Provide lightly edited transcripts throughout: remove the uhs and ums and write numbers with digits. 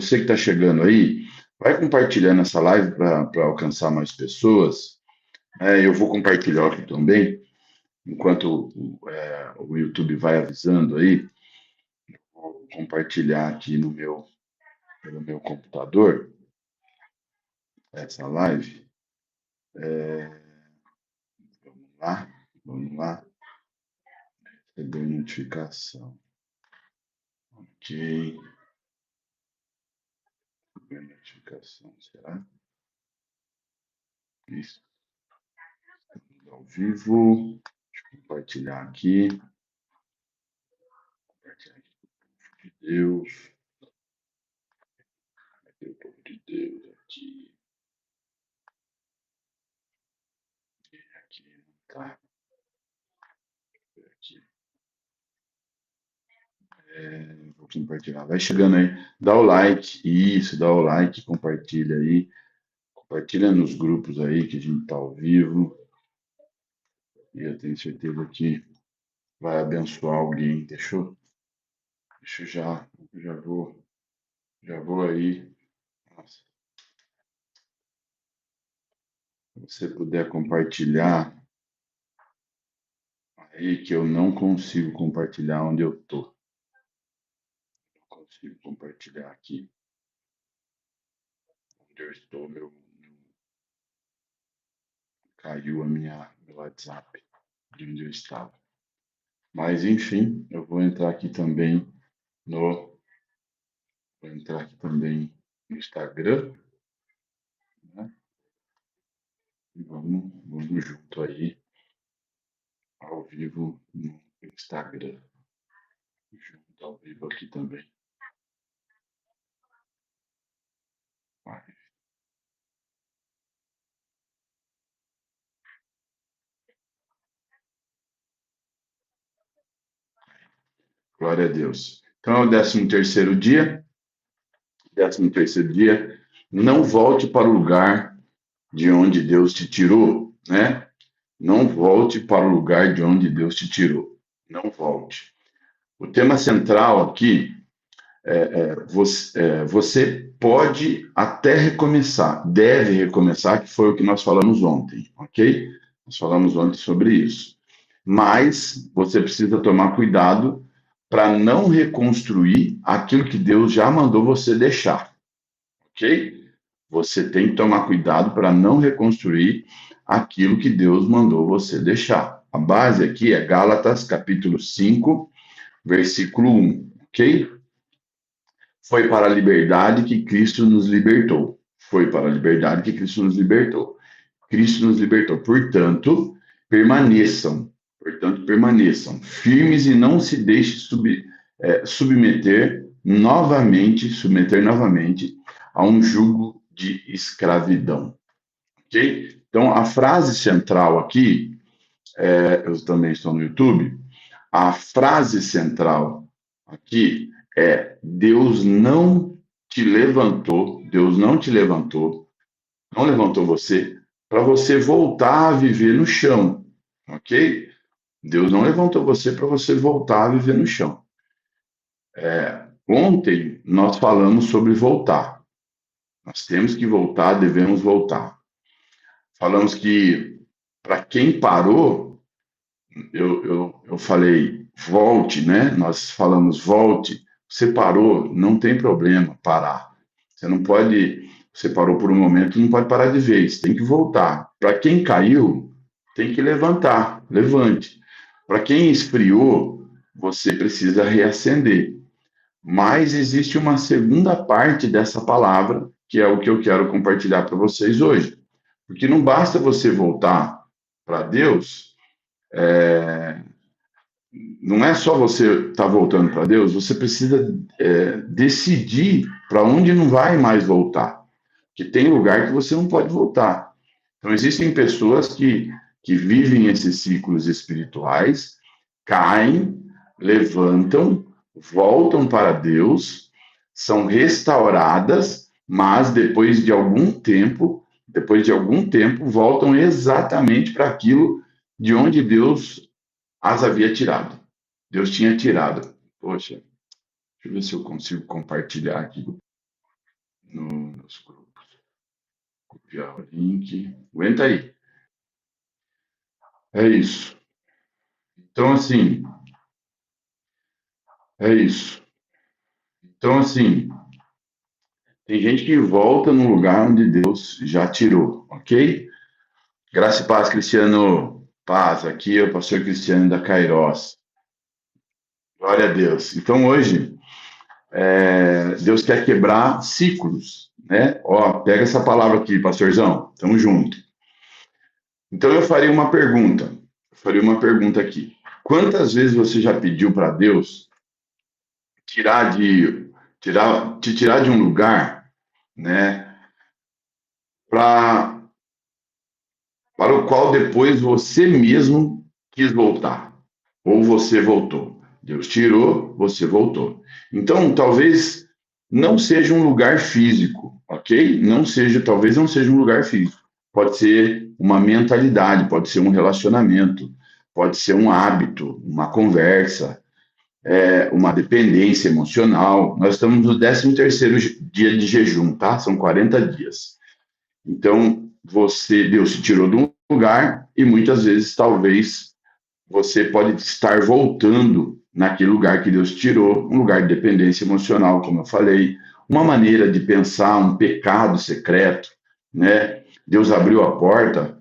você que está chegando aí, vai compartilhando essa live para alcançar mais pessoas. Eu vou compartilhar aqui também, enquanto o YouTube vai avisando aí, vou compartilhar aqui pelo meu computador essa live. Vamos lá, vamos lá. Receber notificação. Ok. Receber notificação, será? Isso. Estamos ao vivo. Deixa eu compartilhar aqui. Compartilhar aqui com o povo de Deus. Aqui o povo de Deus aqui. Aqui não tá. Aqui. Vou compartilhar. Vai chegando aí. Dá o like. Isso, dá o like, compartilha aí. Compartilha nos grupos aí que a gente está ao vivo. E eu tenho certeza que vai abençoar alguém. Deixa eu já vou aí. Nossa, se você puder compartilhar aí, que eu não consigo compartilhar onde eu tô. Não consigo compartilhar aqui onde eu estou. Caiu meu WhatsApp de onde eu estava. Mas enfim, eu vou entrar aqui também no Instagram, né? E vamos junto aí, ao vivo no Instagram. Junto ao vivo aqui também. Vai. Glória a Deus. Então, é o 13º dia. 13º dia. Não volte para o lugar de onde Deus te tirou, né? Não volte para o lugar de onde Deus te tirou. Não volte. O tema central aqui você pode até recomeçar, deve recomeçar, que foi o que nós falamos ontem, ok? Nós falamos ontem sobre isso. Mas você precisa tomar cuidado para não reconstruir aquilo que Deus já mandou você deixar, ok? Você tem que tomar cuidado para não reconstruir aquilo que Deus mandou você deixar. A base aqui é Gálatas, capítulo 5, versículo 1, ok? Foi para a liberdade que Cristo nos libertou. Foi para a liberdade que Cristo nos libertou. Cristo nos libertou. Permaneçam firmes e não se deixe submeter novamente a um jugo de escravidão. Ok? Então, a frase central aqui, eu também estou no YouTube, a frase central aqui é: Deus não te levantou, não levantou você para você voltar a viver no chão, ok? Deus não levantou você para você voltar a viver no chão. Ontem nós falamos sobre voltar. Nós temos que voltar, devemos voltar. Falamos que para quem parou, eu falei volte, né? Nós falamos volte. Você parou, não tem problema parar. Você parou por um momento, não pode parar de vez, tem que voltar. Para quem caiu, tem que levantar, levante. Para quem esfriou, você precisa reacender. Mas existe uma segunda parte dessa palavra, que é o que eu quero compartilhar para vocês hoje. Porque não basta você voltar para Deus, não é só você estar voltando para Deus, você precisa decidir para onde não vai mais voltar. Que tem lugar que você não pode voltar. Então, existem pessoas que vivem esses ciclos espirituais, caem, levantam, voltam para Deus, são restauradas, mas depois de algum tempo, voltam exatamente para aquilo de onde Deus as havia tirado. Deus tinha tirado. Poxa, deixa eu ver se eu consigo compartilhar aqui. os grupos. Copiar o link. Aguenta aí. É isso. Então, assim, é isso. Então, assim, tem gente que volta no lugar onde Deus já tirou, ok? Graça e paz, Cristiano. Paz, aqui é o pastor Cristiano da Kairos. Glória a Deus. Então, hoje, Deus quer quebrar ciclos, né? Ó, pega essa palavra aqui, pastorzão. Tamo junto. Então, eu faria uma pergunta. Aqui. Quantas vezes você já pediu para Deus te tirar de um lugar, né? Para o qual depois você mesmo quis voltar, ou você voltou. Deus tirou, você voltou. Então, talvez não seja um lugar físico, ok? Talvez não seja um lugar físico. Pode ser uma mentalidade, pode ser um relacionamento, pode ser um hábito, uma conversa, uma dependência emocional. Nós estamos no 13º dia de jejum, tá? São 40 dias. Então, Deus se tirou de um lugar e muitas vezes, talvez, você pode estar voltando naquele lugar que Deus tirou, um lugar de dependência emocional, como eu falei, uma maneira de pensar, um pecado secreto, né? Deus abriu a porta,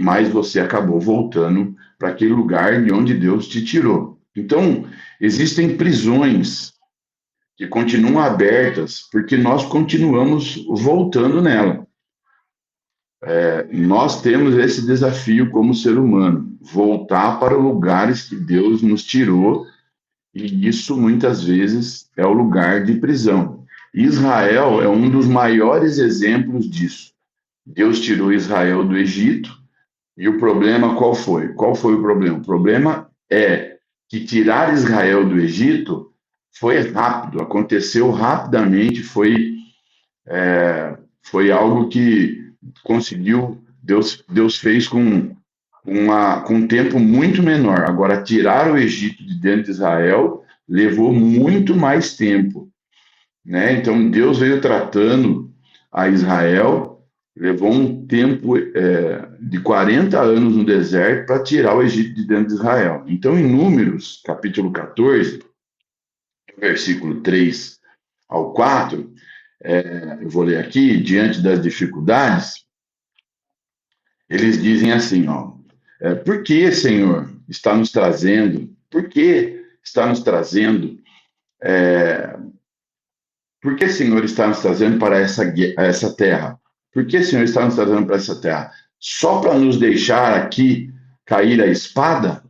mas você acabou voltando para aquele lugar de onde Deus te tirou. Então, existem prisões que continuam abertas porque nós continuamos voltando nela. Nós temos esse desafio como ser humano, voltar para lugares que Deus nos tirou, e isso muitas vezes é o lugar de prisão. Israel é um dos maiores exemplos disso. Deus tirou Israel do Egito, e o problema qual foi? Qual foi o problema? O problema é que tirar Israel do Egito foi rápido, aconteceu rapidamente, foi algo que conseguiu, Deus fez com um tempo muito menor. Agora, tirar o Egito de dentro de Israel levou muito mais tempo, né? Então, Deus veio tratando a Israel, levou um tempo de 40 anos no deserto para tirar o Egito de dentro de Israel. Então, em Números, capítulo 14, versículo 3 ao 4, eu vou ler aqui, diante das dificuldades, eles dizem assim, ó, por que, Senhor, está nos trazendo, por que está nos trazendo, por que, Senhor, está nos trazendo para essa terra? Por que, Senhor, está nos trazendo para essa terra? Só para nos deixar aqui cair a espada?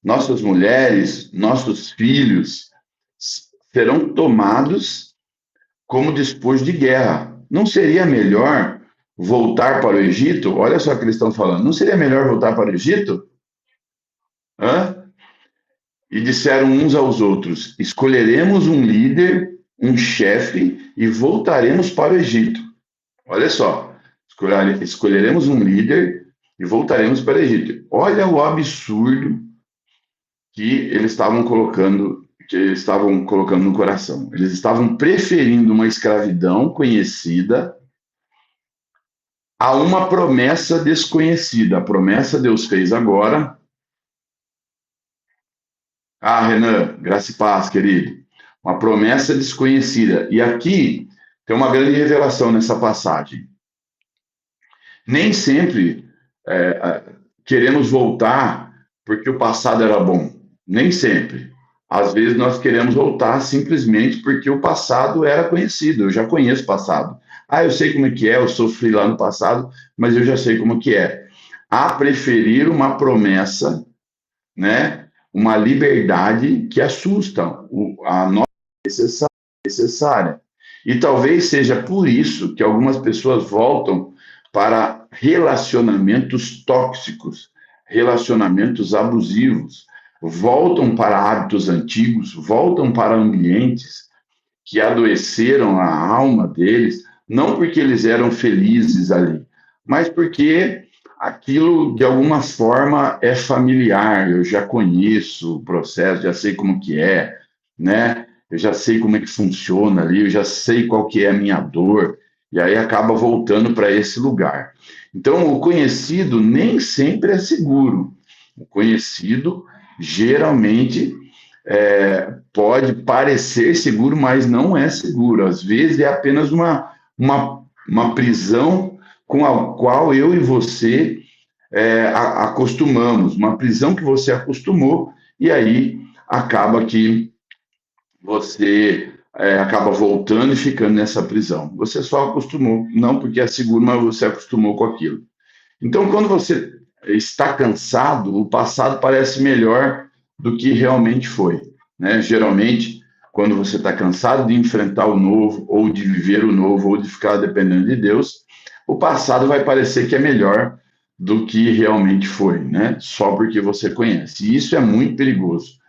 Nossas mulheres, nossos filhos serão tomados como despojo de guerra. Não seria melhor voltar para o Egito? Olha só o que eles estão falando. Não seria melhor voltar para o Egito? Hã? E disseram uns aos outros: escolheremos um líder, um chefe, e voltaremos para o Egito. Olha só, escolheremos um líder e voltaremos para o Egito. Olha o absurdo que eles estavam colocando no coração. Eles estavam preferindo uma escravidão conhecida a uma promessa desconhecida. A promessa Deus fez agora. Ah, Renan, graça e paz, querido. Uma promessa desconhecida. E aqui tem uma grande revelação nessa passagem. Nem sempre queremos voltar porque o passado era bom. Nem sempre. Às vezes nós queremos voltar simplesmente porque o passado era conhecido. Eu já conheço o passado. Ah, eu sei como é que é, eu sofri lá no passado, mas eu já sei como que é. A preferir uma promessa, né? Uma liberdade que assusta a nossa necessária. E talvez seja por isso que algumas pessoas voltam para relacionamentos tóxicos, relacionamentos abusivos, voltam para hábitos antigos, voltam para ambientes que adoeceram a alma deles, não porque eles eram felizes ali, mas porque aquilo, de alguma forma, é familiar, eu já conheço o processo, já sei como que é, né? Eu já sei como é que funciona ali, eu já sei qual que é a minha dor. e aí acaba voltando para esse lugar. Então, o conhecido nem sempre é seguro. O conhecido geralmente pode parecer seguro, mas não é seguro. Às vezes é apenas uma prisão com a qual eu e você acostumamos, uma prisão que você acostumou, e aí acaba que você acaba voltando e ficando nessa prisão. Você só acostumou, não porque é seguro, mas você acostumou com aquilo. Então, quando você está cansado, o passado parece melhor do que realmente foi, né? Geralmente, quando você está cansado de enfrentar o novo, ou de viver o novo, ou de ficar dependendo de Deus, o passado vai parecer que é melhor do que realmente foi, né? Só porque você conhece. E isso é muito perigoso.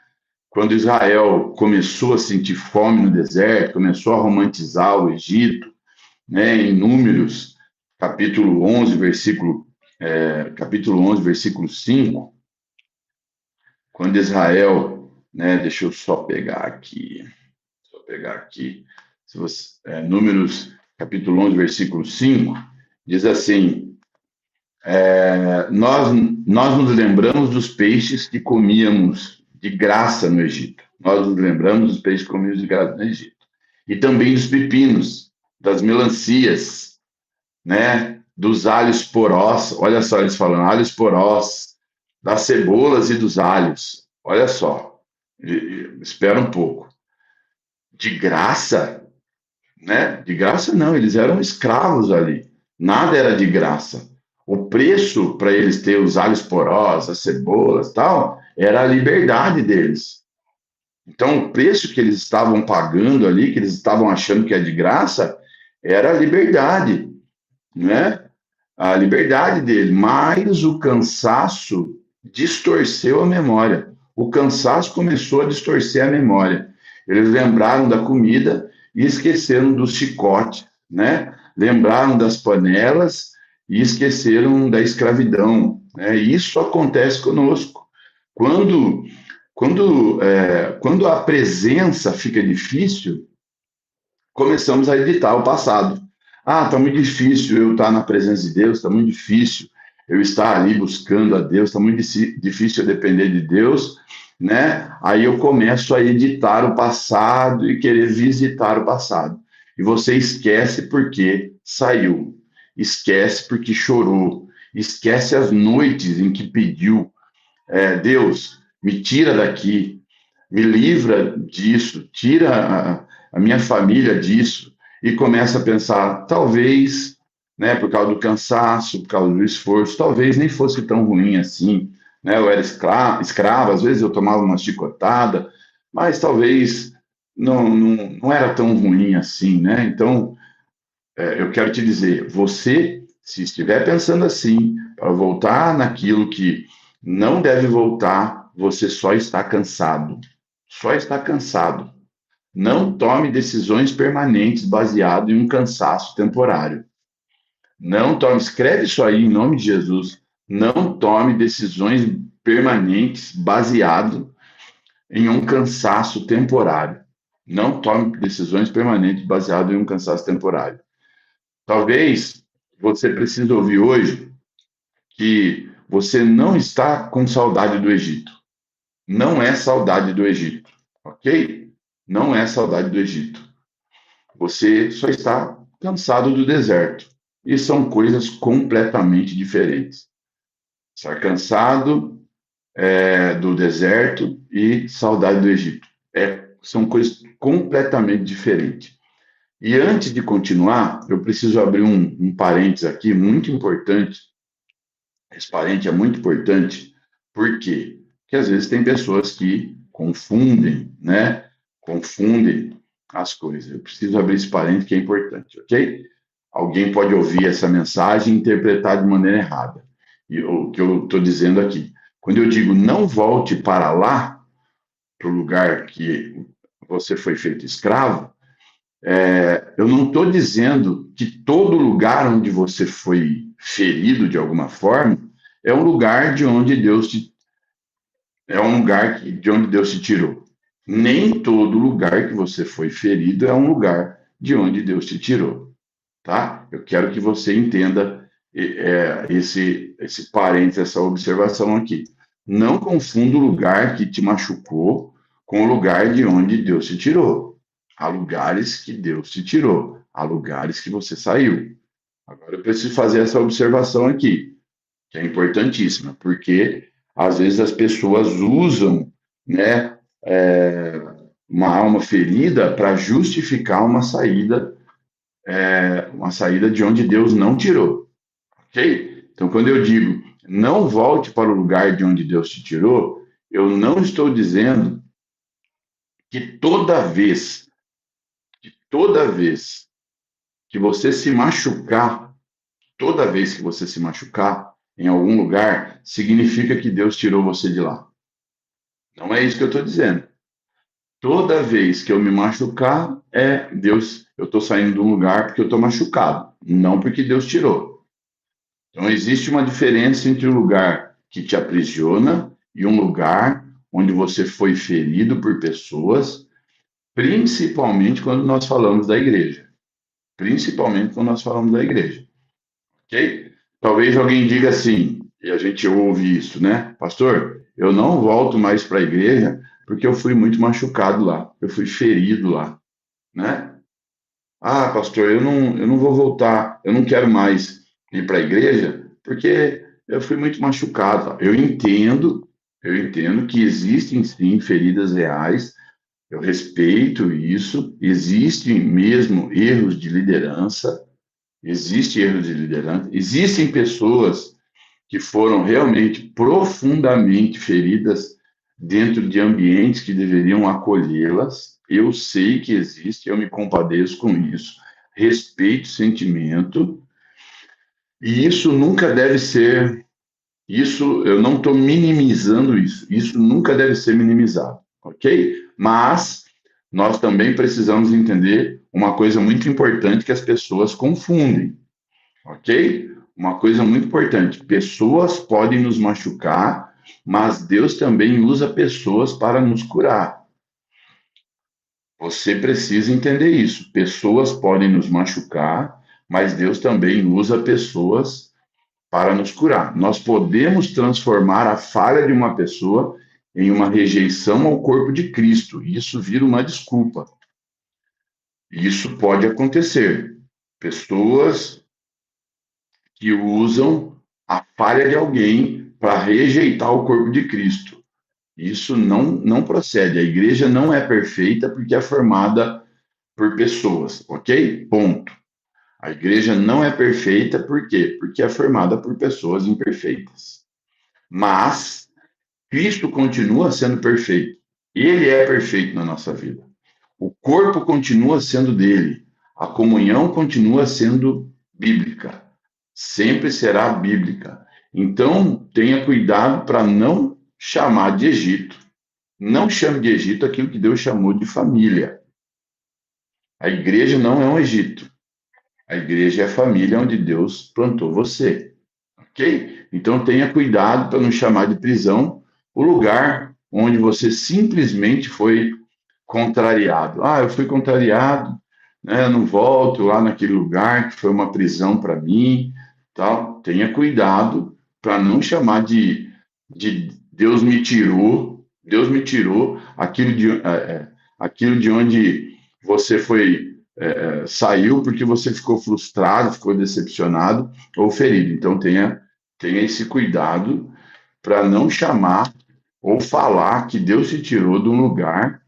Quando Israel começou a sentir fome no deserto, começou a romantizar o Egito, né, em Números, capítulo 11, versículo 5, quando Israel, né, deixa eu pegar aqui, se você, Números, capítulo 11, versículo 5, diz assim, nós nos lembramos dos peixes que comíamos de graça no Egito. Nós nos lembramos dos peixes que comíamos de graça no Egito. E também dos pepinos, das melancias, né? Dos alhos porós. Olha só eles falando, alhos porós, das cebolas e dos alhos. Olha só, espera um pouco. De graça, né? De graça não, eles eram escravos ali. Nada era de graça. O preço para eles ter os alhos porós, as cebolas, tal, era a liberdade deles. Então, o preço que eles estavam pagando ali, que eles estavam achando que é de graça, era a liberdade, né? A liberdade dele, mas o cansaço distorceu a memória. O cansaço começou a distorcer a memória. Eles lembraram da comida e esqueceram dos chicotes, né? Lembraram das panelas e esqueceram da escravidão, né? Isso acontece conosco. Quando, quando a presença fica difícil, começamos a editar o passado. Ah, está muito difícil eu estar na presença de Deus, está muito difícil eu estar ali buscando a Deus, está muito difícil eu depender de Deus, né? Aí eu começo a editar o passado e querer visitar o passado. E você esquece porque saiu, esquece porque chorou, esquece as noites em que pediu, Deus, me tira daqui, me livra disso, tira a minha família disso, e começa a pensar, talvez, né, por causa do cansaço, por causa do esforço, talvez nem fosse tão ruim assim, né, eu era escravo, às vezes eu tomava uma chicotada, mas talvez não era tão ruim assim, né, então, eu quero te dizer, você, se estiver pensando assim, para voltar naquilo que não deve voltar, você só está cansado, só está cansado. Não tome decisões permanentes baseado em um cansaço temporário. Não tome, escreve isso aí em nome de Jesus. Não tome decisões permanentes baseado em um cansaço temporário. Não tome decisões permanentes baseado em um cansaço temporário. Talvez você precise ouvir hoje que você não está com saudade do Egito. Não é saudade do Egito, ok? Não é saudade do Egito. Você só está cansado do deserto. E são coisas completamente diferentes. Estar cansado do deserto e saudade do Egito. São coisas completamente diferentes. E antes de continuar, eu preciso abrir um parênteses aqui muito importante. Esse parênteses é muito importante. Por quê? Porque às vezes tem pessoas que confundem, né? Confundem as coisas. Eu preciso abrir esse parênteses que é importante, ok? Alguém pode ouvir essa mensagem e interpretar de maneira errada. E o que eu estou dizendo aqui. Quando eu digo não volte para lá, para o lugar que você foi feito escravo, eu não estou dizendo que todo lugar onde você foi ferido de alguma forma é um lugar de onde Deus te tirou. Nem todo lugar que você foi ferido é um lugar de onde Deus te tirou. tá? Eu quero que você entenda esse parênteses, essa observação aqui. Não confunda o lugar que te machucou com o lugar de onde Deus te tirou. Há lugares que Deus te tirou, há lugares que você saiu. Agora eu preciso fazer essa observação aqui, que é importantíssima, porque às vezes as pessoas usam, né, uma alma ferida para justificar uma saída de onde Deus não tirou, ok? Então, quando eu digo não volte para o lugar de onde Deus te tirou, eu não estou dizendo que toda vez que você se machucar, toda vez que você se machucar em algum lugar, significa que Deus tirou você de lá. Não é isso que eu estou dizendo. Toda vez que eu me machucar, Deus, eu estou saindo de um lugar porque eu estou machucado, não porque Deus tirou. Então, existe uma diferença entre um lugar que te aprisiona e um lugar onde você foi ferido por pessoas, principalmente quando nós falamos da igreja. Principalmente quando nós falamos da igreja. Ok? Talvez alguém diga assim, e a gente ouve isso, né? Pastor, eu não volto mais para a igreja porque eu fui muito machucado lá, eu fui ferido lá, né? Ah, pastor, eu não vou voltar, eu não quero mais ir para a igreja porque eu fui muito machucado. Eu entendo que existem sim feridas reais, eu respeito isso, existem mesmo erros de liderança, existem pessoas que foram realmente profundamente feridas dentro de ambientes que deveriam acolhê-las. Eu sei que existe, eu me compadeço com isso, respeito o sentimento, e isso nunca deve ser, isso eu não estou minimizando isso nunca deve ser minimizado, ok? Mas nós também precisamos entender uma coisa muito importante que as pessoas confundem, ok? Uma coisa muito importante: pessoas podem nos machucar, mas Deus também usa pessoas para nos curar. Você precisa entender isso. Pessoas podem nos machucar, mas Deus também usa pessoas para nos curar. Nós podemos transformar a falha de uma pessoa em uma rejeição ao corpo de Cristo. Isso vira uma desculpa. Isso pode acontecer. Pessoas que usam a falha de alguém para rejeitar o corpo de Cristo. Isso não procede. A igreja não é perfeita porque é formada por pessoas, ok? Ponto. A igreja não é perfeita por quê? Porque é formada por pessoas imperfeitas. Mas Cristo continua sendo perfeito. Ele é perfeito na nossa vida. O corpo continua sendo dele. A comunhão continua sendo bíblica. Sempre será bíblica. Então, tenha cuidado para não chamar de Egito. Não chame de Egito aquilo que Deus chamou de família. A igreja não é um Egito. A igreja é a família onde Deus plantou você. Ok? Então, tenha cuidado para não chamar de prisão o lugar onde você simplesmente foi contrariado. Ah, eu fui contrariado, né? Eu não volto lá naquele lugar que foi uma prisão para mim, tal. Tenha cuidado para não chamar de Deus me tirou aquilo de onde você saiu porque você ficou frustrado, ficou decepcionado ou ferido. Então tenha esse cuidado para não chamar ou falar que Deus te tirou de um lugar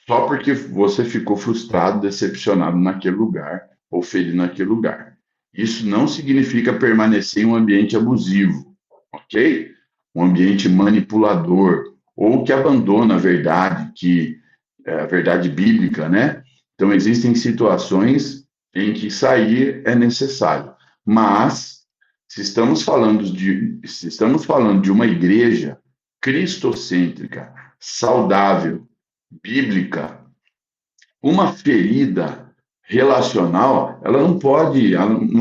só porque você ficou frustrado, decepcionado naquele lugar ou ferido naquele lugar. Isso não significa permanecer em um ambiente abusivo, ok? Um ambiente manipulador ou que abandona a verdade, que é a verdade bíblica, né? Então existem situações em que sair é necessário, mas se estamos falando de uma igreja cristocêntrica, saudável, bíblica, uma ferida relacional, ela não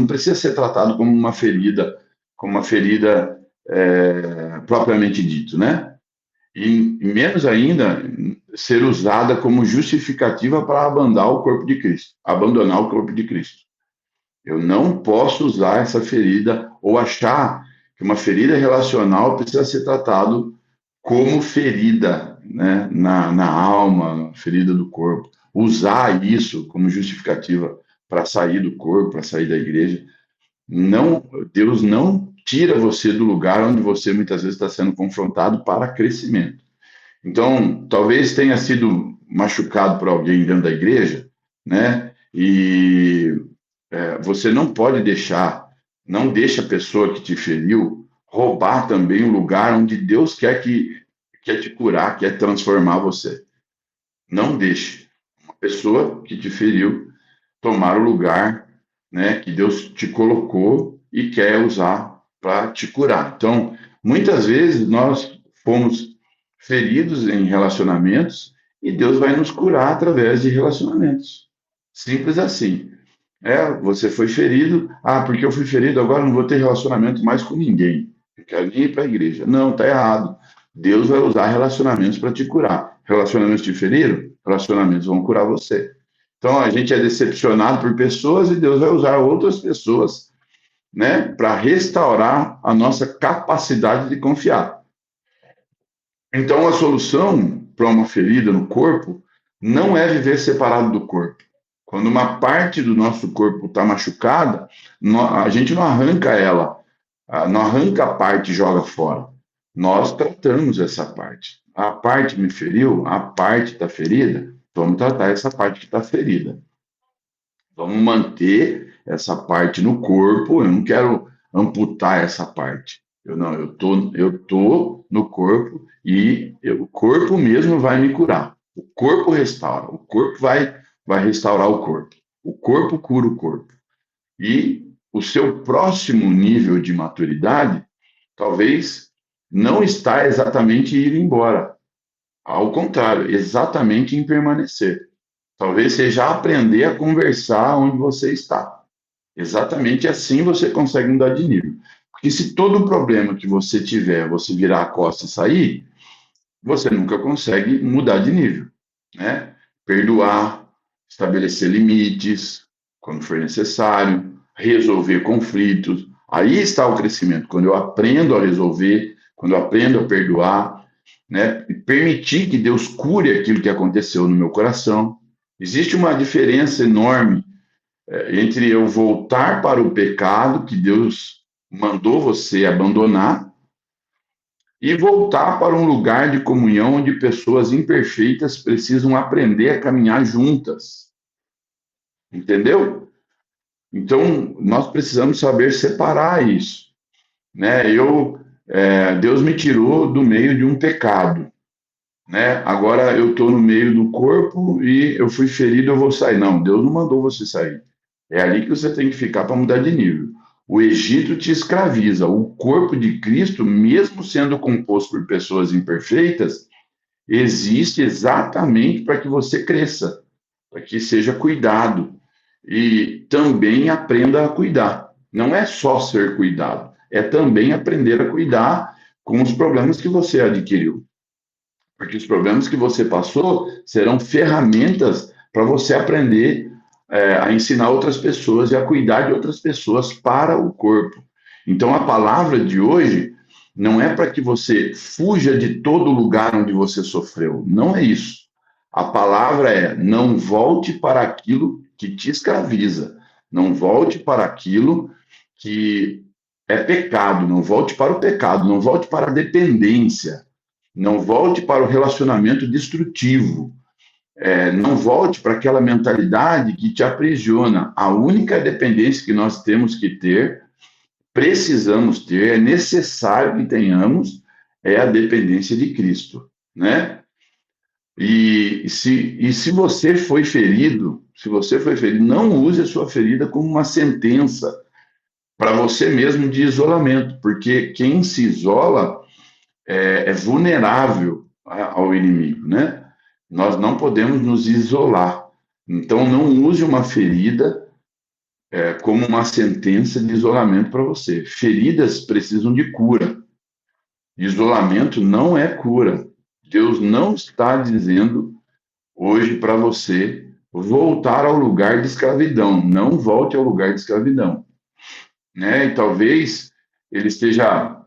precisa ser tratada como uma ferida propriamente dito, né? E menos ainda ser usada como justificativa para abandonar o corpo de Cristo, abandonar o corpo de Cristo. Eu não posso usar essa ferida ou achar que uma ferida relacional precisa ser tratado como ferida, né, na alma, ferida do corpo. Usar isso como justificativa para sair do corpo, para sair da igreja. Não, Deus não tira você do lugar onde você muitas vezes está sendo confrontado para crescimento. Então, talvez tenha sido machucado por alguém dentro da igreja, né? E você não pode deixar, não deixa a pessoa que te feriu roubar também o lugar onde Deus quer te curar, quer transformar você. Não deixe uma pessoa que te feriu tomar o lugar, né, que Deus te colocou e quer usar para te curar. Então, muitas vezes nós fomos feridos em relacionamentos e Deus vai nos curar através de relacionamentos. Simples assim. Você foi ferido, porque eu fui ferido, agora não vou ter relacionamento mais com ninguém. Eu quero nem ir para a igreja. Não, está errado. Deus vai usar relacionamentos para te curar. Relacionamentos te feriram? Relacionamentos vão curar você. Então, a gente é decepcionado por pessoas e Deus vai usar outras pessoas, né, para restaurar a nossa capacidade de confiar. Então, a solução para uma ferida no corpo não é viver separado do corpo. Quando uma parte do nosso corpo está machucada, a gente não arranca ela, não arranca a parte e joga fora. Nós tratamos essa parte. A parte me feriu, a parte está ferida, vamos tratar essa parte que está ferida. Vamos manter essa parte no corpo. Eu não quero amputar essa parte. Eu tô no corpo e o corpo mesmo vai me curar. O corpo restaura. O corpo vai restaurar o corpo. O corpo cura o corpo. E o seu próximo nível de maturidade talvez não está exatamente em ir embora. Ao contrário, exatamente em permanecer. Talvez seja aprender a conversar onde você está. Exatamente assim você consegue mudar de nível. Porque se todo problema que você tiver, você virar a costa e sair, você nunca consegue mudar de nível, né? Perdoar, estabelecer limites quando for necessário, resolver conflitos. Aí está o crescimento, quando eu aprendo a resolver, quando eu aprendo a perdoar, né? E permitir que Deus cure aquilo que aconteceu no meu coração. Existe uma diferença enorme entre eu voltar para o pecado que Deus mandou você abandonar e voltar para um lugar de comunhão onde pessoas imperfeitas precisam aprender a caminhar juntas. Entendeu? Então, nós precisamos saber separar isso, né? Deus me tirou do meio de um pecado, né? Agora eu estou no meio do corpo e eu fui ferido, eu vou sair. Não, Deus não mandou você sair. É ali que você tem que ficar para mudar de nível. O Egito te escraviza. O corpo de Cristo, mesmo sendo composto por pessoas imperfeitas, existe exatamente para que você cresça, para que seja cuidado e também aprenda a cuidar. Não é só ser cuidado, é também aprender a cuidar com os problemas que você adquiriu. Porque os problemas que você passou serão ferramentas para você aprender a ensinar outras pessoas e a cuidar de outras pessoas para o corpo. Então, a palavra de hoje não é para que você fuja de todo lugar onde você sofreu. Não é isso. A palavra é: não volte para aquilo que te escraviza. Não volte para aquilo que é pecado. Não volte para o pecado. Não volte para a dependência. Não volte para o relacionamento destrutivo. Não volte para aquela mentalidade que te aprisiona. A única dependência que nós temos que ter, precisamos ter, é necessário que tenhamos, é a dependência de Cristo, né? Se você foi ferido, não use a sua ferida como uma sentença para você mesmo de isolamento, porque quem se isola é vulnerável ao inimigo, né? Nós não podemos nos isolar. Então, não use uma ferida como uma sentença de isolamento para você. Feridas precisam de cura. Isolamento não é cura. Deus não está dizendo hoje para você voltar ao lugar de escravidão. Não volte ao lugar de escravidão, né? E talvez ele esteja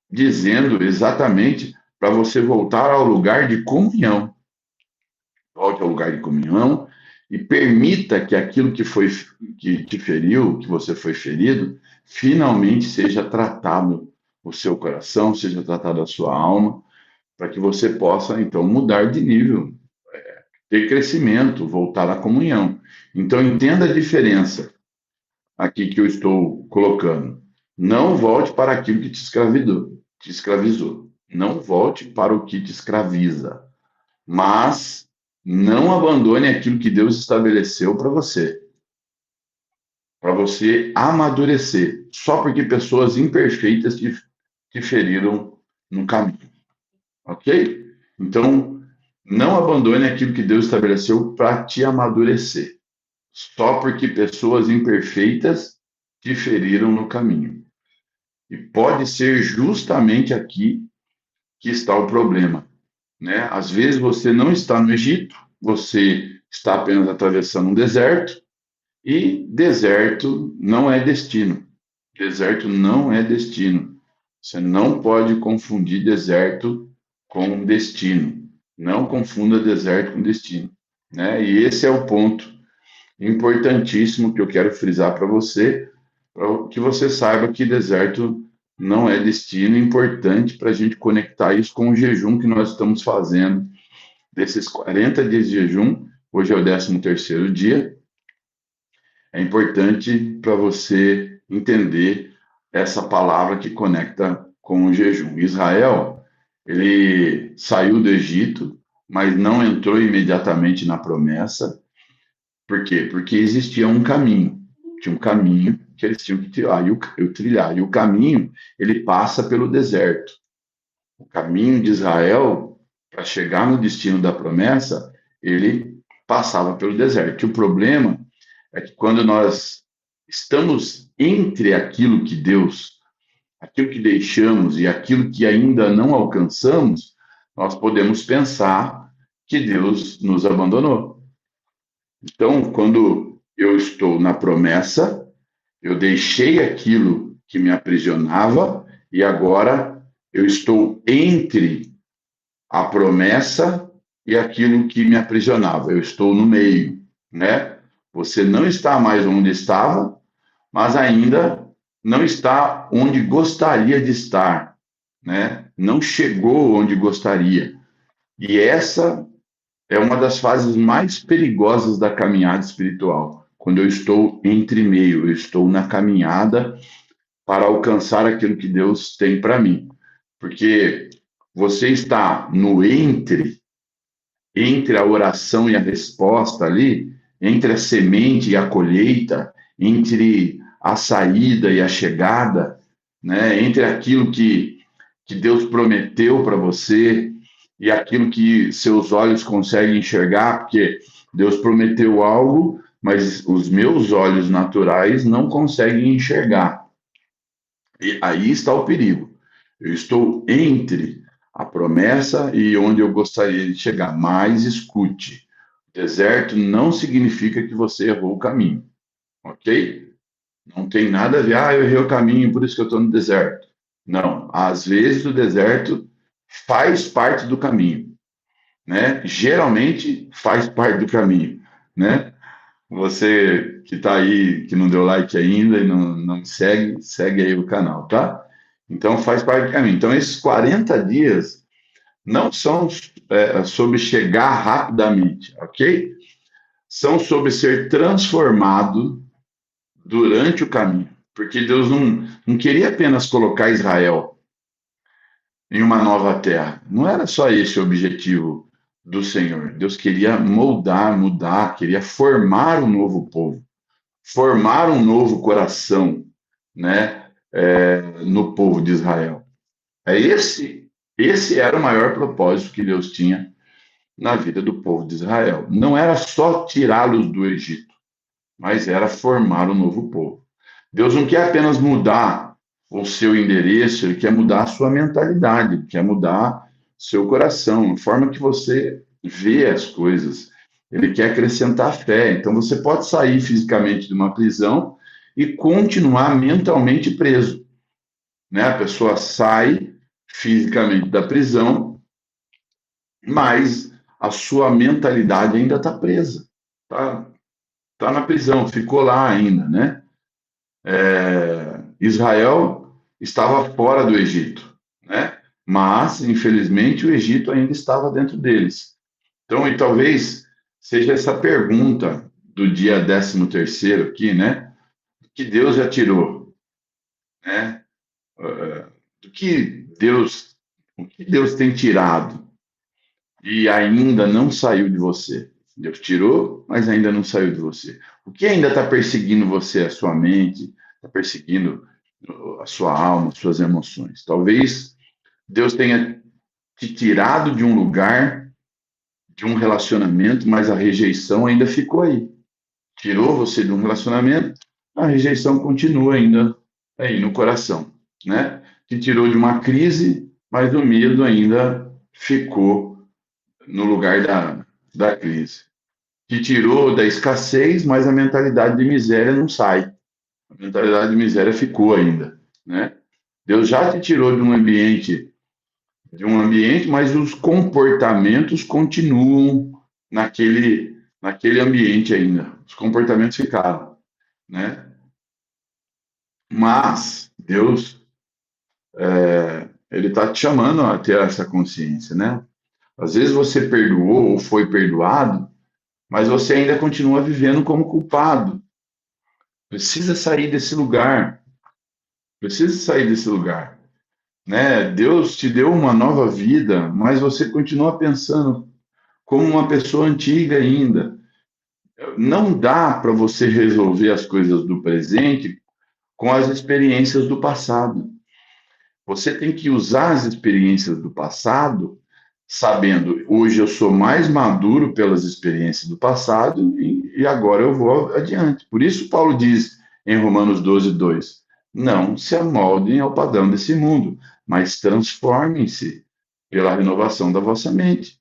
dizendo exatamente para você voltar ao lugar de comunhão. Volte ao lugar de comunhão e permita que aquilo que te feriu, que você foi ferido, finalmente seja tratado o seu coração, seja tratado a sua alma, para que você possa então mudar de nível, ter crescimento, voltar à comunhão. Então entenda a diferença aqui que eu estou colocando. Não volte para aquilo que te escravizou. Não volte para o que te escraviza, mas não abandone aquilo que Deus estabeleceu para você amadurecer, só porque pessoas imperfeitas te feriram no caminho, ok? Então, não abandone aquilo que Deus estabeleceu para te amadurecer, só porque pessoas imperfeitas te feriram no caminho. E pode ser justamente aqui que está o problema, né? Às vezes você não está no Egito, você está apenas atravessando um deserto, e deserto não é destino. Deserto não é destino. Você não pode confundir deserto com destino. Não confunda deserto com destino, né? E esse é o ponto importantíssimo que eu quero frisar para você, para que você saiba que deserto não é destino. É importante para a gente conectar isso com o jejum que nós estamos fazendo, desses 40 dias de jejum. Hoje é o 13º dia. É importante para você entender essa palavra que conecta com o jejum. Israel, ele saiu do Egito, mas não entrou imediatamente na promessa. Por quê? Porque existia um caminho. Tinha um caminho que eles tinham que trilhar. E o caminho, ele passa pelo deserto. O caminho de Israel, para chegar no destino da promessa, ele passava pelo deserto. E o problema é que quando nós estamos entre aquilo que deixamos e aquilo que ainda não alcançamos, nós podemos pensar que Deus nos abandonou. Então, quando eu estou na promessa, eu deixei aquilo que me aprisionava e agora eu estou entre a promessa e aquilo que me aprisionava. Eu estou no meio, né? Você não está mais onde estava, mas ainda não está onde gostaria de estar, né? Não chegou onde gostaria. E essa é uma das fases mais perigosas da caminhada espiritual. Quando eu estou entre meio, eu estou na caminhada para alcançar aquilo que Deus tem para mim. Porque você está no entre a oração e a resposta ali, entre a semente e a colheita, entre a saída e a chegada, né? Entre aquilo que Deus prometeu para você e aquilo que seus olhos conseguem enxergar, porque Deus prometeu algo, mas os meus olhos naturais não conseguem enxergar. E aí está o perigo. Eu estou entre a promessa e onde eu gostaria de chegar. Mas escute, deserto não significa que você errou o caminho, ok? Não tem nada a ver, eu errei o caminho, por isso que eu estou no deserto. Não, às vezes o deserto faz parte do caminho, né? Geralmente faz parte do caminho, né? Você que está aí, que não deu like ainda e não me segue, segue aí o canal, tá? Então faz parte do caminho. Então esses 40 dias não são sobre chegar rapidamente, ok? São sobre ser transformado durante o caminho. Porque Deus não queria apenas colocar Israel em uma nova terra. Não era só esse o objetivo do Senhor. Deus queria moldar, mudar, queria formar um novo povo, formar um novo coração, né, no povo de Israel. Esse era o maior propósito que Deus tinha na vida do povo de Israel. Não era só tirá-los do Egito, mas era formar um novo povo. Deus não quer apenas mudar o seu endereço, ele quer mudar a sua mentalidade, ele quer mudar seu coração, a forma que você vê as coisas. ele quer acrescentar fé. Então, você pode sair fisicamente de uma prisão e continuar mentalmente preso, né? A pessoa sai fisicamente da prisão, mas a sua mentalidade ainda está presa, tá na prisão, ficou lá ainda, né? Israel estava fora do Egito, né? Mas, infelizmente, o Egito ainda estava dentro deles. Então, e talvez seja essa pergunta do dia 13º aqui, né? Que Deus já tirou, né? Do que Deus, o que Deus tem tirado e ainda não saiu de você? Deus tirou, mas ainda não saiu de você. O que ainda está perseguindo você, a sua mente, está perseguindo a sua alma, as suas emoções? Talvez Deus tenha te tirado de um lugar, de um relacionamento, mas a rejeição ainda ficou aí. Tirou você de um relacionamento, a rejeição continua ainda aí no coração, né? Te tirou de uma crise, mas o medo ainda ficou no lugar da crise. Te tirou da escassez, mas a mentalidade de miséria não sai. A mentalidade de miséria ficou ainda, né? Deus já te tirou de um ambiente, mas os comportamentos continuam naquele ambiente ainda. Os comportamentos ficaram, né? Mas Deus, ele está te chamando a ter essa consciência, né? Às vezes você perdoou ou foi perdoado, mas você ainda continua vivendo como culpado. Precisa sair desse lugar. Precisa sair desse lugar, né? Deus te deu uma nova vida, mas você continua pensando como uma pessoa antiga ainda. Não dá para você resolver as coisas do presente com as experiências do passado. Você tem que usar as experiências do passado, sabendo, hoje eu sou mais maduro pelas experiências do passado e agora eu vou adiante. Por isso, Paulo diz em Romanos 12:2: não se amoldem ao padrão desse mundo, mas transformem-se pela renovação da vossa mente.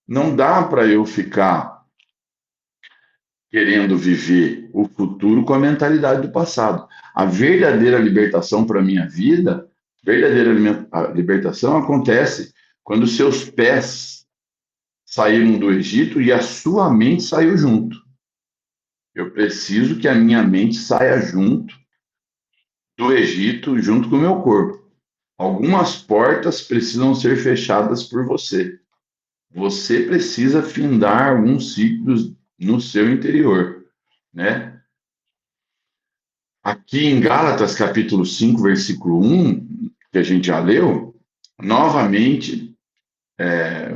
Não dá para eu ficar querendo viver o futuro com a mentalidade do passado. A verdadeira libertação para a minha vida, libertação acontece quando seus pés saíram do Egito e a sua mente saiu junto. Eu preciso que a minha mente saia junto do Egito, junto com o meu corpo. Algumas portas precisam ser fechadas por você. Você precisa findar alguns ciclos no seu interior, né? Aqui em Gálatas, capítulo 5, versículo 1, que a gente já leu, novamente,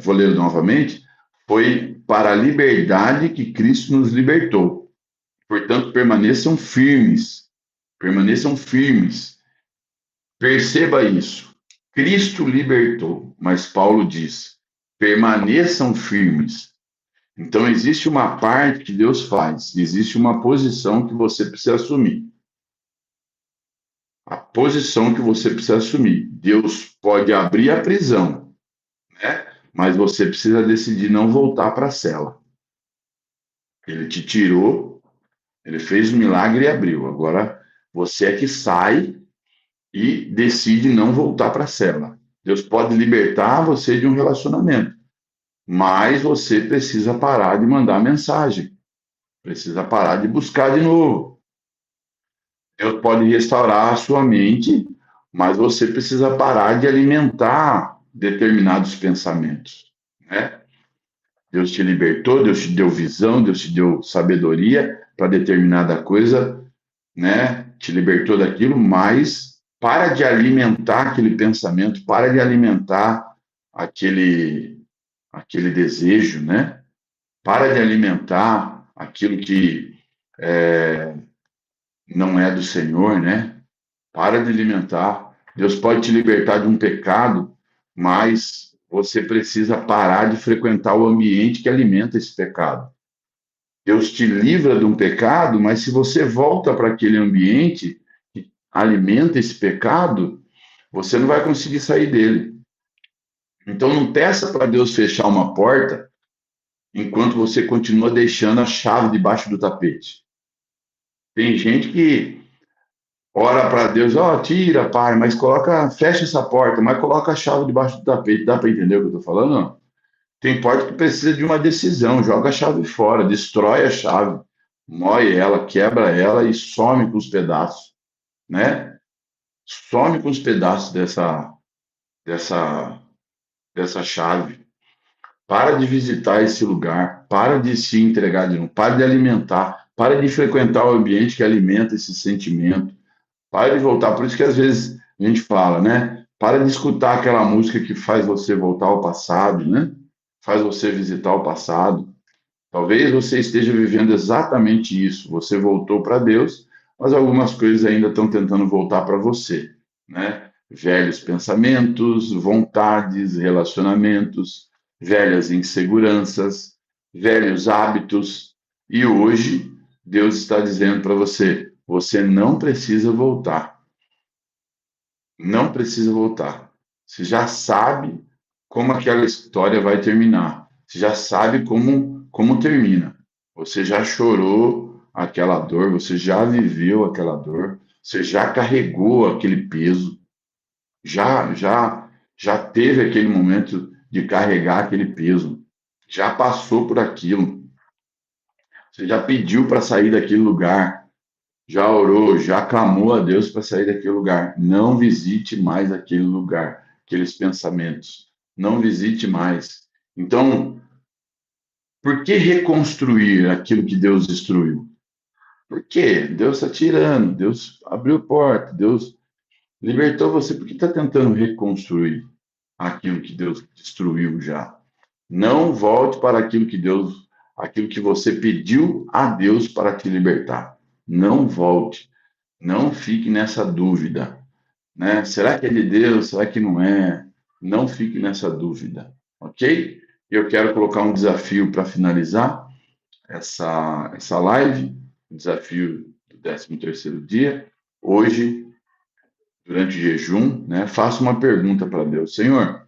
vou ler novamente, foi para a liberdade que Cristo nos libertou. Portanto, permaneçam firmes, permaneçam firmes. Perceba isso. Cristo libertou, mas Paulo diz: permaneçam firmes. Então, existe uma parte que Deus faz, existe uma posição que você precisa assumir. A posição que você precisa assumir. Deus pode abrir a prisão, né? Mas você precisa decidir não voltar para a cela. Ele te tirou, ele fez o milagre e abriu. Agora, você é que sai e decide não voltar para a cela. Deus pode libertar você de um relacionamento, mas você precisa parar de mandar mensagem, precisa parar de buscar de novo. Deus pode restaurar a sua mente, mas você precisa parar de alimentar determinados pensamentos, né? Deus te libertou, Deus te deu visão, Deus te deu sabedoria para determinada coisa, né? Te libertou daquilo, mas para de alimentar aquele pensamento, para de alimentar aquele desejo, né? Para de alimentar aquilo que não é do Senhor, né? Para de alimentar. Deus pode te libertar de um pecado, mas você precisa parar de frequentar o ambiente que alimenta esse pecado. Deus te livra de um pecado, mas se você volta para aquele ambiente que alimenta esse pecado, você não vai conseguir sair dele. Então não peça para Deus fechar uma porta enquanto você continua deixando a chave debaixo do tapete. Tem gente que ora para Deus, ó, oh, tira, pai, mas coloca, fecha essa porta, mas coloca a chave debaixo do tapete. Dá para entender o que eu estou falando? Não. Tem porta que precisa de uma decisão, joga a chave fora, destrói a chave, moe ela, quebra ela e some com os pedaços, né? Some com os pedaços dessa, dessa chave. Para de visitar esse lugar, para de se entregar de novo, para de alimentar, para de frequentar o ambiente que alimenta esse sentimento, para de voltar. Por isso que às vezes a gente fala, né? Para de escutar aquela música que faz você voltar ao passado, né? Faz você visitar o passado. Talvez você esteja vivendo exatamente isso. Você voltou para Deus, mas algumas coisas ainda estão tentando voltar para você, né? Velhos pensamentos, vontades, relacionamentos, velhas inseguranças, velhos hábitos. E hoje Deus está dizendo para você: você não precisa voltar. Não precisa voltar. Você já sabe como aquela história vai terminar. Você já sabe como termina. Você já chorou aquela dor, você já viveu aquela dor, você já carregou aquele peso, já teve aquele momento de carregar aquele peso, já passou por aquilo. Você já pediu para sair daquele lugar, já orou, já clamou a Deus para sair daquele lugar. Não visite mais aquele lugar, aqueles pensamentos. Não visite mais. Então, por que reconstruir aquilo que Deus destruiu? Por quê? Deus está tirando, Deus abriu porta, Deus libertou você. Por que está tentando reconstruir aquilo que Deus destruiu já? Não volte para aquilo que você pediu a Deus para te libertar. Não volte. Não fique nessa dúvida, né? Será que é de Deus? Será que não é? Não fique nessa dúvida, ok? Eu quero colocar um desafio para finalizar essa live, o desafio do 13º dia. Hoje, durante o jejum, né, faço uma pergunta para Deus. Senhor,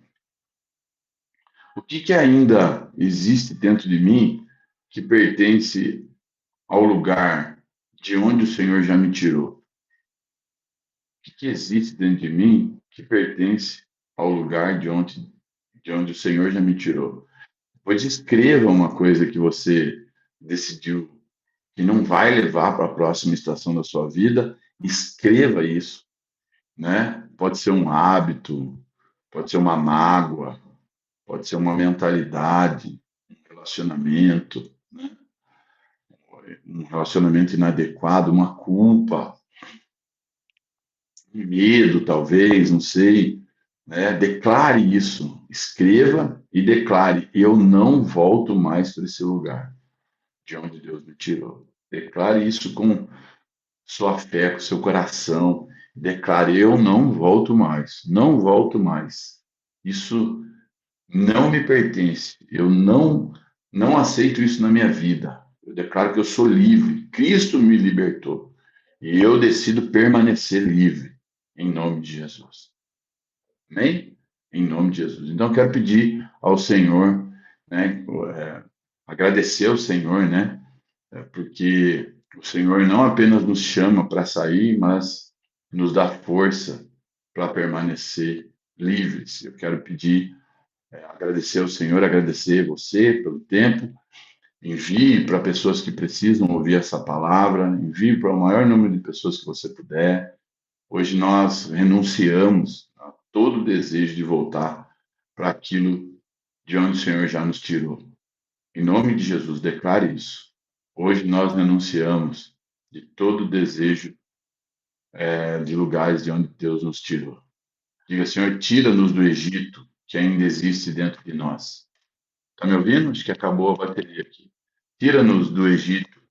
o que ainda existe dentro de mim que pertence ao lugar de onde o Senhor já me tirou? Que existe dentro de mim que pertence ao lugar de onde o Senhor já me tirou. Pois escreva uma coisa que você decidiu que não vai levar para a próxima estação da sua vida, escreva isso, né? Pode ser um hábito, pode ser uma mágoa, pode ser uma mentalidade, um relacionamento, né? Um relacionamento inadequado, uma culpa, medo, talvez, não sei, né? Declare isso, escreva e declare: eu não volto mais para esse lugar de onde Deus me tirou. Declare isso com sua fé, com seu coração. Declare: eu não volto mais, não volto mais. Isso não me pertence. Eu não aceito isso na minha vida. Eu declaro que eu sou livre. Cristo me libertou. E eu decido permanecer livre em nome de Jesus. Amém? Em nome de Jesus. Então, eu quero pedir ao Senhor, né, agradecer ao Senhor, né, porque o Senhor não apenas nos chama para sair, mas nos dá força para permanecer livres. Eu quero pedir, agradecer ao Senhor, agradecer você pelo tempo. Envie para pessoas que precisam ouvir essa palavra, envie para o maior número de pessoas que você puder. Hoje nós renunciamos a todo desejo de voltar para aquilo de onde o Senhor já nos tirou. Em nome de Jesus, declare isso. Hoje nós renunciamos de todo desejo de lugares de onde Deus nos tirou. Diga: Senhor, tira-nos do Egito que ainda existe dentro de nós. Está me ouvindo? Acho que acabou a bateria aqui. Tira-nos do Egito,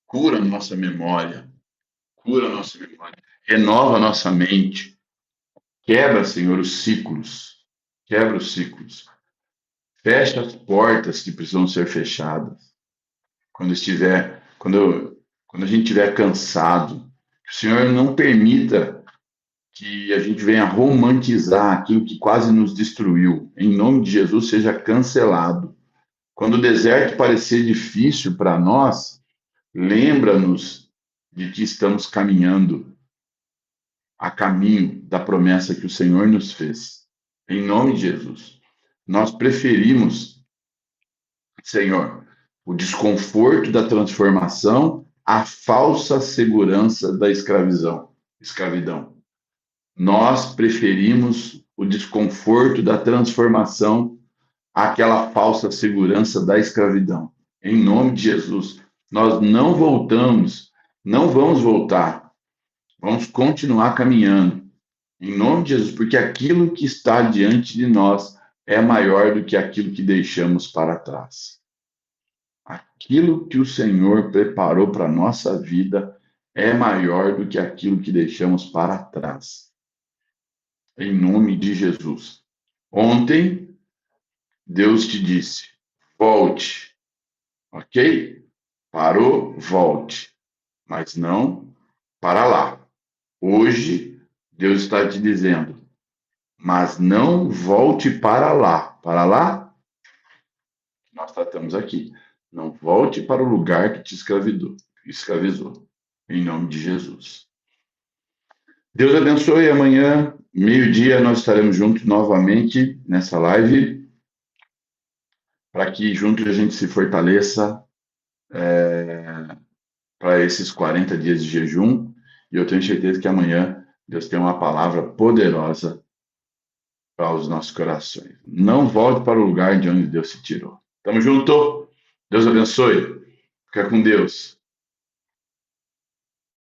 cura nossa memória, renova nossa mente. Quebra, Senhor, os ciclos. Quebra os ciclos. Fecha as portas que precisam ser fechadas. Quando a gente estiver cansado, que o Senhor não permita que a gente venha romantizar aquilo que quase nos destruiu. Em nome de Jesus, seja cancelado. Quando o deserto parecer difícil para nós, lembra-nos de que estamos caminhando a caminho da promessa que o Senhor nos fez. Em nome de Jesus. Nós preferimos, Senhor, o desconforto da transformação à falsa segurança da escravidão. Nós preferimos o desconforto da transformação àquela falsa segurança da escravidão. Em nome de Jesus, nós não voltamos, não vamos voltar, vamos continuar caminhando. Em nome de Jesus, porque aquilo que está diante de nós é maior do que aquilo que deixamos para trás. Aquilo que o Senhor preparou para a nossa vida é maior do que aquilo que deixamos para trás. Em nome de Jesus. Ontem, Deus te disse: volte, ok? Parou, volte, mas não para lá. Hoje, Deus está te dizendo: mas não volte para lá. Para lá, nós tratamos aqui. Não volte para o lugar que te escravizou. Em nome de Jesus. Deus abençoe. Amanhã, meio-dia, nós estaremos juntos novamente nessa live, para que juntos a gente se fortaleça para esses 40 dias de jejum. E eu tenho certeza que amanhã Deus tem uma palavra poderosa para os nossos corações. Não volte para o lugar de onde Deus se tirou. Tamo junto. Deus abençoe. Fica com Deus.